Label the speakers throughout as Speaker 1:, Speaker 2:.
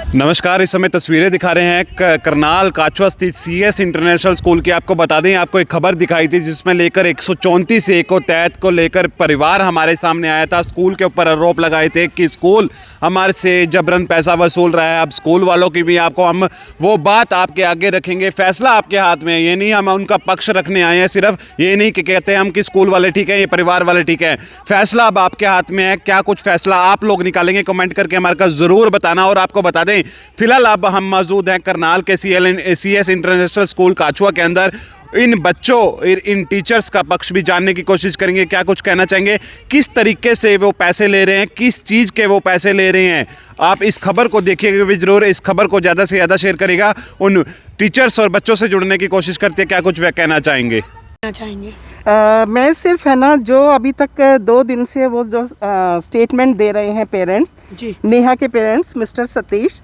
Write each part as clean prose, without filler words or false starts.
Speaker 1: नमस्कार। इस समय तस्वीरें दिखा रहे हैं करनाल काचवा स्थित सीएस इंटरनेशनल स्कूल की। आपको बता दें, आपको एक खबर दिखाई थी जिसमें लेकर 134 ए को तहत को लेकर परिवार हमारे सामने आया था। स्कूल के ऊपर आरोप लगाए थे कि स्कूल हमारे से जबरन पैसा वसूल रहा है। अब स्कूल वालों की भी आपको हम वो बात आपके आगे रखेंगे, फैसला आपके हाथ में है। ये नहीं हम उनका पक्ष रखने आए हैं, सिर्फ ये नहीं कि कहते हैं हम कि स्कूल वाले ठीक है, ये परिवार वाले ठीक है। फैसला अब आपके हाथ में है। क्या कुछ फैसला आप लोग निकालेंगे, कमेंट करके हमारे पास ज़रूर बताना। और आपको बता दें, फिलहाल अब हम मौजूद हैं करनाल के सीएस इंटरनेशनल स्कूल काचवा के अंदर। इन बच्चों, इन टीचर्स का पक्ष भी जानने की कोशिश करेंगे, क्या कुछ कहना चाहेंगे, किस तरीके से वो पैसे ले रहे हैं, किस चीज़ के वो पैसे ले रहे हैं। आप इस खबर को देखिएगा भी जरूर। इस खबर को ज़्यादा से ज़्यादा शेयर करेगा। उन टीचर्स और बच्चों से जुड़ने की कोशिश करते हैं, क्या कुछ वे कहना चाहेंगे।
Speaker 2: मैं सिर्फ है ना, जो अभी तक 2 दिन से वो जो स्टेटमेंट दे रहे हैं पेरेंट्स जी, नेहा के पेरेंट्स मिस्टर सतीश,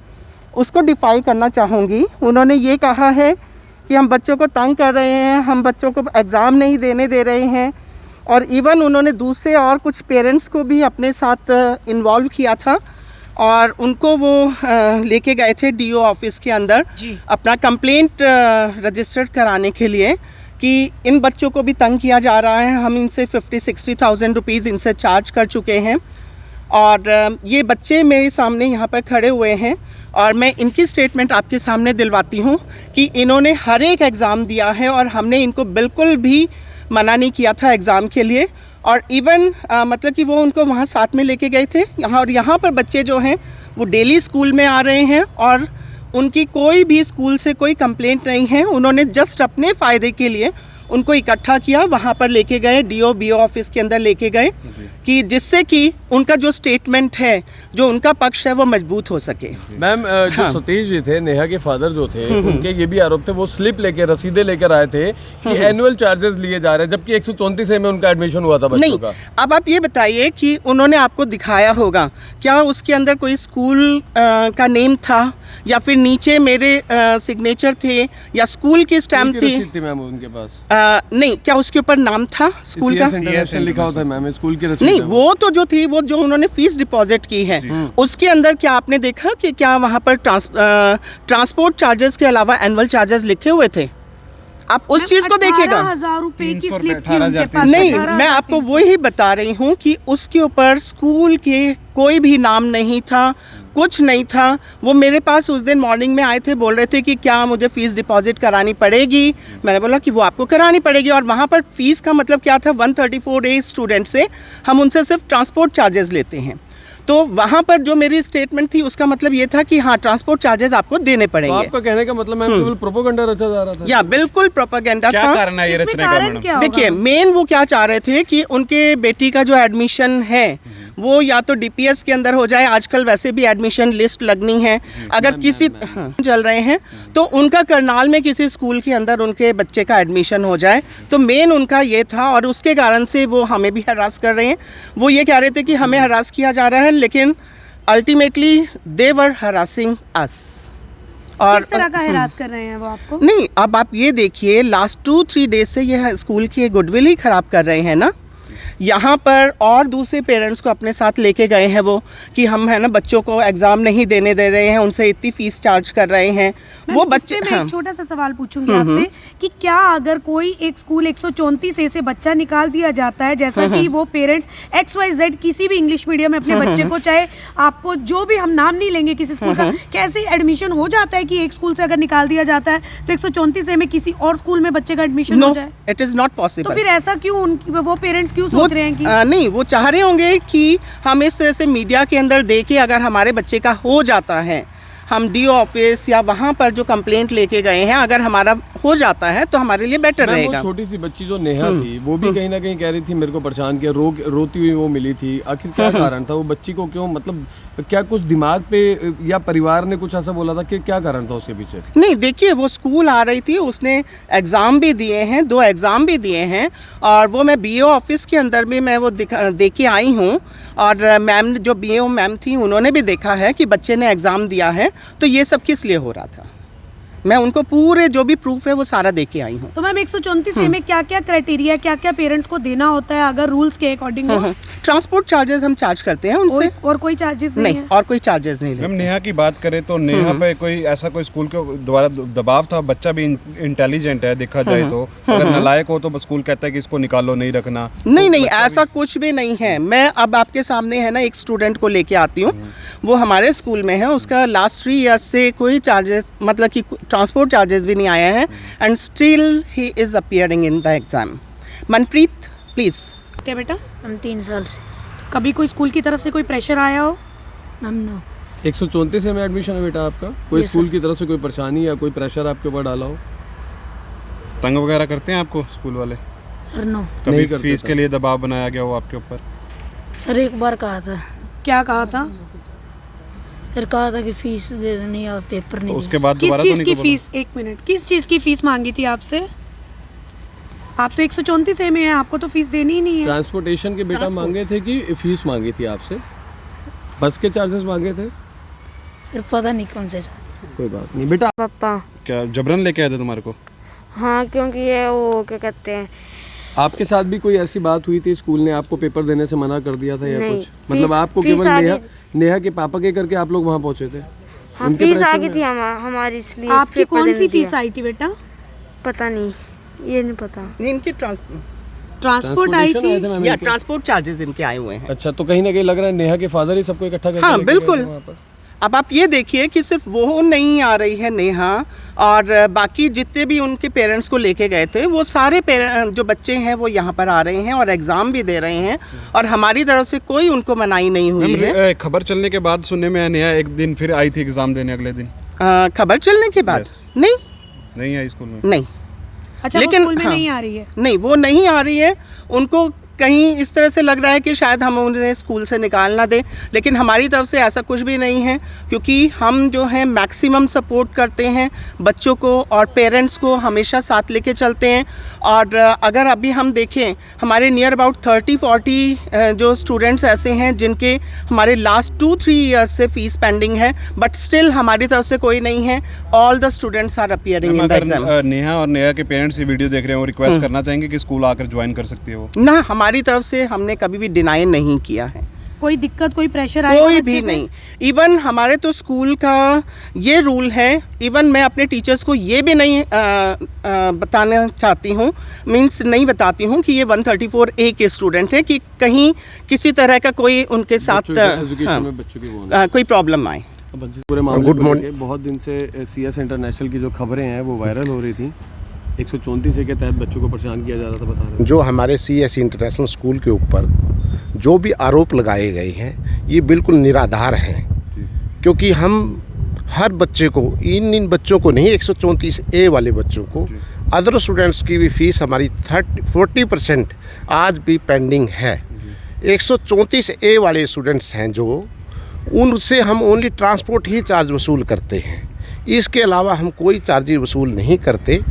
Speaker 2: उसको डिफाई करना चाहूँगी। उन्होंने ये कहा है कि हम बच्चों को तंग कर रहे हैं, हम बच्चों को एग्ज़ाम नहीं देने दे रहे हैं। और इवन उन्होंने दूसरे और कुछ पेरेंट्स को भी अपने साथ इन्वॉल्व किया था और उनको वो लेके गए थे डीओ ऑफिस के अंदर अपना कंप्लेंट रजिस्टर कराने के लिए कि इन बच्चों को भी तंग किया जा रहा है। हम इनसे 50-60,000 रुपीज़ इनसे चार्ज कर चुके हैं। और ये बच्चे मेरे सामने यहाँ पर खड़े हुए हैं और मैं इनकी स्टेटमेंट आपके सामने दिलवाती हूँ कि इन्होंने हर एक एग्ज़ाम दिया है और हमने इनको बिल्कुल भी मना नहीं किया था एग्ज़ाम के लिए। और इवन मतलब कि वो उनको वहाँ साथ में लेके गए थे यहाँ। और यहाँ पर बच्चे जो हैं वो डेली स्कूल में आ रहे हैं और उनकी कोई भी स्कूल से कोई कंप्लेंट नहीं है। उन्होंने जस्ट अपने फ़ायदे के लिए उनको इकट्ठा किया, वहाँ पर लेके गए, डीओ बीओ ऑफिस के अंदर लेके गए कि जिससे कि उनका जो स्टेटमेंट है, जो उनका पक्ष है, वो मजबूत हो सके।
Speaker 3: मैम, जो सतीश जी थे, नेहा के फादर जो थे, उनके ये भी आरोप थे, वो स्लिप लेके, रसीदे लेकर आए थे कि एनुअल चार्जेस लिए जा रहे हैं, जबकि 134 में उनका एडमिशन हुआ था बच्चों का।
Speaker 2: अब आप ये बताइए कि उन्होंने आपको दिखाया होगा क्या उसके अंदर कोई स्कूल का नेम था या फिर नीचे मेरे सिग्नेचर थे या स्कूल की स्टैम्प थी
Speaker 3: मैम उनके पास?
Speaker 2: नहीं, क्या उसके ऊपर नाम था स्कूल का?
Speaker 3: लिखा होता है मैम, स्कूल की
Speaker 2: नहीं, वो तो जो थी, वो जो उन्होंने फीस डिपॉजिट की है उसके अंदर क्या आपने देखा कि क्या वहाँ पर ट्रांसपोर्ट चार्जेस के अलावा एनुअल चार्जेस लिखे हुए थे? आप उस चीज को देखिएगा।
Speaker 4: 18,000 रुपए की स्लिप थी उनके पास।
Speaker 2: नहीं, मैं आपको वही बता रही हूँ कि उसके ऊपर स्कूल के कोई भी नाम नहीं था, कुछ नहीं था। वो मेरे पास उस दिन मॉर्निंग में आए थे, बोल रहे थे कि क्या मुझे फ़ीस डिपॉजिट करानी पड़ेगी। मैंने बोला कि वो आपको करानी पड़ेगी। और वहाँ पर फ़ीस का मतलब क्या था, 134 स्टूडेंट से हम उनसे सिर्फ ट्रांसपोर्ट चार्जेस लेते हैं। तो वहाँ पर जो मेरी स्टेटमेंट थी उसका मतलब ये था कि हाँ, ट्रांसपोर्ट चार्जेस आपको देने पड़ेंगे।
Speaker 3: तो आपका कहने का मतलब मैम केवल प्रोपेगेंडा रचा जा रहा था?
Speaker 2: या बिल्कुल प्रोपेगेंडा था।
Speaker 1: क्या कारण है ये रचने का मैडम?
Speaker 2: देखिए, मेन वो क्या चाह रहे थे कि उनके बेटी का जो एडमिशन है वो या तो डीपीएस के अंदर हो जाए। आजकल वैसे भी एडमिशन लिस्ट लगनी है। अगर किसी चल रहे हैं तो उनका करनाल में किसी स्कूल के अंदर उनके बच्चे का एडमिशन हो जाए। तो मेन उनका ये था और उसके कारण से वो हमें भी हरास कर रहे हैं। वो ये कह रहे थे कि हमें हरास किया जा रहा है, लेकिन अल्टीमेटली दे वर हरासिंग अस।
Speaker 4: और किस तरह का हरास कर रहे हैं वो आपको?
Speaker 2: नहीं, अब आप ये देखिए, लास्ट 2-3 डेज से ये स्कूल की गुडविल ही खराब कर रहे हैं ना। यहाँ पर और दूसरे पेरेंट्स को अपने साथ लेके गए हैं वो कि हम है ना बच्चों को एग्ज़ाम नहीं देने दे रहे हैं, उनसे इतनी फीस चार्ज कर रहे हैं वो बच्चे।
Speaker 4: मैं एक छोटा सा सवाल पूछूंगी आपसे कि क्या अगर कोई एक स्कूल 134 ए से बच्चा निकाल दिया जाता है, जैसा कि वो पेरेंट्स XYZ किसी भी इंग्लिश मीडियम में अपने बच्चे को, चाहे आपको जो भी, हम नाम नहीं लेंगे किसी स्कूल का, कैसे एडमिशन हो जाता है कि एक स्कूल से अगर निकाल दिया जाता है तो 134 ए में किसी और स्कूल में बच्चे का एडमिशन हो जाए?
Speaker 2: It is not possible.
Speaker 4: तो फिर ऐसा क्यों वो पेरेंट्स क्यों सोच रहे हैं कि
Speaker 2: नहीं, वो चाह रहे होंगे कि हम इस तरह से मीडिया के अंदर देके अगर हमारे बच्चे का हो जाता है, हम डीओ ऑफिस या वहाँ पर जो कंप्लेंट लेके गए हैं, अगर हमारा हो जाता है तो हमारे लिए बेटर रहेगा।
Speaker 3: छोटी सी बच्ची जो नेहा थी, वो भी कहीं ना कहीं कह रही थी, मेरे को परेशान किया, रोती हुई वो मिली थी। आखिर क्या कारण था? वो बच्ची को क्यों, मतलब क्या कुछ दिमाग पे या परिवार ने कुछ ऐसा बोला था कि क्या कारण था उसके पीछे?
Speaker 2: नहीं, देखिए, वो स्कूल आ रही थी, उसने एग्ज़ाम भी दिए हैं, 2 एग्ज़ाम भी दिए हैं। और वो मैं बीओ ऑफिस के अंदर भी मैं वो दे के आई हूँ। और मैम, जो बीओ मैम थी, उन्होंने भी देखा है कि बच्चे ने एग्ज़ाम दिया है। तो ये सब किस लिए हो रहा था? मैं उनको पूरे जो भी प्रूफ है वो सारा दे के आई हूँ।
Speaker 4: तो मैम 134 ए में क्या क्या क्राइटेरिया, क्या क्या पेरेंट्स को देना होता है अगर रूल्स के अकॉर्डिंग हो?
Speaker 2: ट्रांसपोर्ट चार्जेस हम चार्ज करते हैं उनसे।
Speaker 4: और कोई चार्जेस नहीं है?
Speaker 2: और कोई चार्जेस नहीं
Speaker 1: मैम
Speaker 2: लेते।
Speaker 1: नेहा की बात करें तो नेहा पे कोई ऐसा कोई स्कूल के द्वारा दबाव था? बच्चा भी इंटेलिजेंट है देखा जाए तो, अगर नालायक हो तो स्कूल कहता है कि इसको निकालो, नहीं रखना।
Speaker 2: नहीं, ऐसा कुछ भी नहीं है। मैं अब आपके सामने है ना एक स्टूडेंट को लेके आती हूँ, वो हमारे स्कूल में है, उसका लास्ट 3 ईयर्स से कोई चार्जेस मतलब कि ट्रांसपोर्ट चार्जेस भी नहीं आया है, and still he is appearing in the exam. Manpreet please.
Speaker 4: क्या बेटा?
Speaker 5: हम 3 साल से।
Speaker 4: कभी कोई स्कूल की तरफ से कोई प्रेशर आया हो?
Speaker 5: Ma'am no.
Speaker 3: 134 में एडमिशन है बेटा आपका? कोई स्कूल की तरफ से कोई परेशानी या कोई प्रेशर आपके ऊपर डाला हो?
Speaker 1: तंग वगैरह करते हैं आपको स्कूल वाले?
Speaker 5: Sir no.
Speaker 1: कभी
Speaker 3: नहीं करते
Speaker 1: फीस
Speaker 3: था।
Speaker 1: के लिए दबाव बनाया गया हो आपके ऊपर?
Speaker 5: सर एक बार कहा था।
Speaker 4: क्या कहा था?
Speaker 5: सर कहा था कि फीस दे देनी और पेपर
Speaker 1: तो
Speaker 5: नहीं
Speaker 1: उसके बाद
Speaker 4: किस
Speaker 1: दोबारा तो
Speaker 4: चीज
Speaker 1: नहीं
Speaker 4: की
Speaker 1: को
Speaker 4: फीस? एक मिनट, किस चीज की फीस मांगी थी आपसे? आप तो 134 ए में है, आपको तो फीस देनी ही नहीं है।
Speaker 3: ट्रांसपोर्टेशन के बेटा मांगे थे कि फीस मांगी थी आपसे? बस के चार्जेस मांगे थे?
Speaker 5: सर पता नहीं कौन से सर।
Speaker 3: कोई बात नहीं बेटा।
Speaker 6: पापा।
Speaker 1: क्या जबरन लेके आए थे तुम्हारे को?
Speaker 6: हाँ, क्योंकि ये वो क्या कहते हैं,
Speaker 3: आपके साथ भी कोई ऐसी बात हुई थी, स्कूल ने आपको पेपर देने से मना कर दिया था या
Speaker 6: नहीं,
Speaker 3: कुछ? मतलब
Speaker 6: फीस-
Speaker 3: आपको
Speaker 6: फीस
Speaker 3: केवल
Speaker 6: आगे-
Speaker 3: नेहा के पापा के करके आप लोग वहाँ पहुँचे थे?
Speaker 6: हाँ
Speaker 3: उनके
Speaker 6: फीस
Speaker 3: प्रेशर
Speaker 6: आ गई
Speaker 3: में?
Speaker 6: थी हमारी, इसलिए
Speaker 4: आपकी
Speaker 6: पेपर
Speaker 4: कौन
Speaker 6: देने
Speaker 4: सी
Speaker 6: दिया।
Speaker 4: फीस आई थी बेटा?
Speaker 6: पता नहीं, ये नहीं पता।
Speaker 2: इनके
Speaker 4: ट्रांसपोर्ट आई
Speaker 3: Transportation आए
Speaker 4: थी?
Speaker 3: थे मैम
Speaker 2: या
Speaker 3: इनके?
Speaker 2: ट्रांसपोर्ट चार्जेस इनके आए हुए हैं।
Speaker 3: अच्छा, तो कहीं ना कहीं लग रहा है नेहा के फादर ही सबको इकट्ठा करके
Speaker 2: हाँ,
Speaker 3: लेके गए थे
Speaker 2: बिल्कुल।
Speaker 3: वहाँ पर?
Speaker 2: अब आप ये देखिए कि सिर्फ वो नहीं आ रही है नेहा, और बाकी जितने भी उनके पेरेंट्स को लेके गए थे वो सारे जो बच्चे हैं वो यहाँ पर आ रहे हैं और एग्ज़ाम भी दे रहे हैं, और हमारी तरफ से कोई उनको मनाही नहीं हुई है।
Speaker 1: मैम, खबर चलने के बाद सुनने में आया नेहा एक दिन फिर आई थी एग्जाम देने अगले दिन।
Speaker 2: खबर चलने के बाद
Speaker 1: Yes.
Speaker 2: नहीं
Speaker 1: आई स्कूल में?
Speaker 2: नहीं
Speaker 4: अच्छा,
Speaker 2: लेकिन
Speaker 4: वो स्कूल में
Speaker 2: हाँ।
Speaker 4: नहीं आ रही है?
Speaker 2: नहीं, वो नहीं आ रही है। उनको कहीं इस तरह से लग रहा है कि शायद हम उन्हें स्कूल से निकाल ना दें, लेकिन हमारी तरफ से ऐसा कुछ भी नहीं है, क्योंकि हम जो है मैक्सिमम सपोर्ट करते हैं बच्चों को, और पेरेंट्स को हमेशा साथ लेके चलते हैं। और अगर अभी हम देखें, हमारे नियर अबाउट 30-40 जो स्टूडेंट्स ऐसे हैं जिनके हमारे लास्ट 2-3 ईयर्स से फीस पेंडिंग है, बट स्टिल हमारी तरफ से कोई नहीं है। All the students are appearing in the exam.
Speaker 1: Neha और नेहा के पेरेंट्स ये वीडियो देख रहे हैं, वो रिक्वेस्ट करना चाहेंगे कि स्कूल आकर ज्वाइन कर सकती है वो?
Speaker 2: ना, हमारी तरफ से हमने कभी भी डिनाई नहीं किया है,
Speaker 4: कोई दिक्कत, कोई प्रेशर आया
Speaker 2: कोई भी नहीं। इवन हमारे तो स्कूल का ये रूल है, इवन मैं अपने टीचर्स को ये भी नहीं बताना चाहती हूँ, मींस नहीं बताती हूँ कि ये 134A के स्टूडेंट है, कि कहीं किसी तरह का कोई उनके साथ
Speaker 3: एजुकेशन में बच्चों की वो नहीं।
Speaker 2: कोई प्रॉब्लम आए।
Speaker 3: पूरे मामले को लेके बहुत दिन से CS इंटरनेशनल की जो खबरें हैं वो वायरल हो रही थी। 134 के तहत बच्चों को परेशान किया जा रहा था, बता रहे हैं।
Speaker 7: जो हमारे CS इंटरनेशनल स्कूल के ऊपर जो भी आरोप लगाए गए हैं ये बिल्कुल निराधार हैं, क्योंकि हम हर बच्चे को, इन बच्चों को नहीं, 134A वाले बच्चों को, अदर स्टूडेंट्स की भी फीस हमारी 40% आज भी पेंडिंग है। 134A वाले स्टूडेंट्स हैं जो, उनसे हम ओनली ट्रांसपोर्ट ही चार्ज वसूल करते हैं, इसके अलावा हम कोई चार्ज वसूल नहीं करते।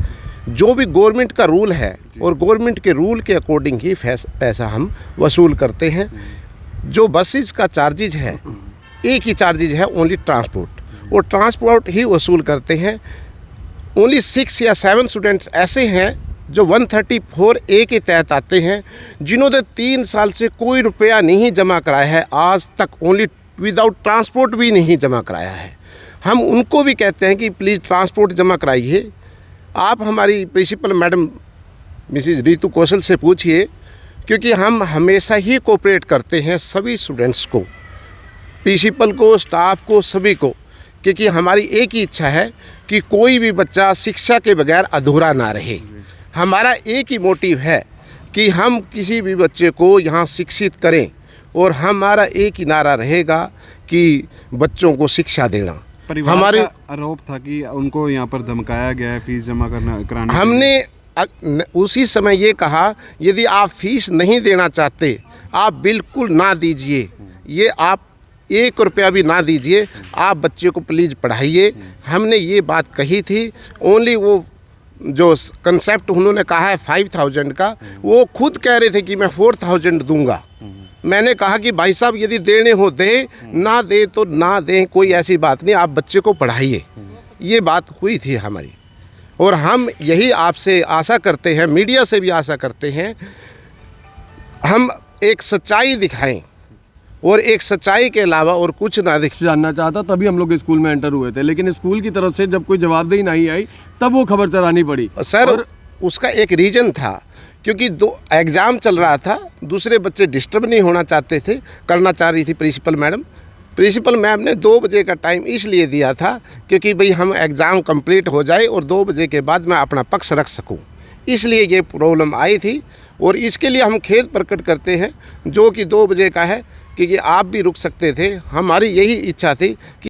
Speaker 7: जो भी गवर्नमेंट का रूल है और गवर्नमेंट के रूल के अकॉर्डिंग ही पैसा हम वसूल करते हैं। जो बसेस का चार्जेज है, एक ही चार्जेज है ओनली ट्रांसपोर्ट, और ट्रांसपोर्ट ही वसूल करते हैं। ओनली 6 या 7 स्टूडेंट्स ऐसे हैं जो 134A के तहत आते हैं, जिन्होंने 3 साल से कोई रुपया नहीं जमा कराया है, आज तक ओनली विदाउट ट्रांसपोर्ट भी नहीं जमा कराया है। हम उनको भी कहते हैं कि प्लीज़ ट्रांसपोर्ट जमा कराइए। आप हमारी प्रिंसिपल मैडम मिसिज रितु कौशल से पूछिए, क्योंकि हम हमेशा ही कोऑपरेट करते हैं सभी स्टूडेंट्स को, प्रिंसिपल को, स्टाफ को, सभी को, क्योंकि हमारी एक ही इच्छा है कि कोई भी बच्चा शिक्षा के बगैर अधूरा ना रहे। हमारा एक ही मोटिव है कि हम किसी भी बच्चे को यहाँ शिक्षित करें, और हमारा एक ही नारा रहेगा कि बच्चों को शिक्षा देना।
Speaker 1: परिवार
Speaker 7: हमारे
Speaker 1: का आरोप था कि उनको यहाँ पर धमकाया गया है फीस जमा कराने के लिए।
Speaker 7: हमने उसी समय ये कहा, यदि आप फीस नहीं देना चाहते आप बिल्कुल ना दीजिए, ये आप 1 रुपया भी ना दीजिए, आप बच्चे को प्लीज़ पढ़ाइए। हमने ये बात कही थी। ओनली वो जो कंसेप्ट उन्होंने कहा है 5000 का, वो खुद कह रहे थे कि मैं 4000 दूंगा। मैंने कहा कि भाई साहब यदि देने हो दें, ना दें तो ना दें, कोई ऐसी बात नहीं, आप बच्चे को पढ़ाइए। ये बात हुई थी हमारी। और हम यही आपसे आशा करते हैं, मीडिया से भी आशा करते हैं, हम एक सच्चाई दिखाएं और एक सच्चाई के अलावा और कुछ ना दिखाएं।
Speaker 3: जानना चाहता तभी हम लोग स्कूल में एंटर हुए थे, लेकिन स्कूल की तरफ से जब कोई जवाबदेही नहीं आई तब वो खबर चलानी पड़ी।
Speaker 7: सर उसका एक रीज़न था, क्योंकि 2 एग्ज़ाम चल रहा था, दूसरे बच्चे डिस्टर्ब नहीं होना चाहते थे, करना चाह रही थी प्रिंसिपल मैडम। प्रिंसिपल मैम ने 2 बजे का टाइम इसलिए दिया था क्योंकि भाई हम एग्ज़ाम कंप्लीट हो जाए और 2 बजे के बाद मैं अपना पक्ष रख सकूं, इसलिए ये प्रॉब्लम आई थी। और इसके लिए हम खेद प्रकट करते हैं जो कि 2 बजे का है, क्योंकि आप भी रुक सकते थे। हमारी यही इच्छा थी कि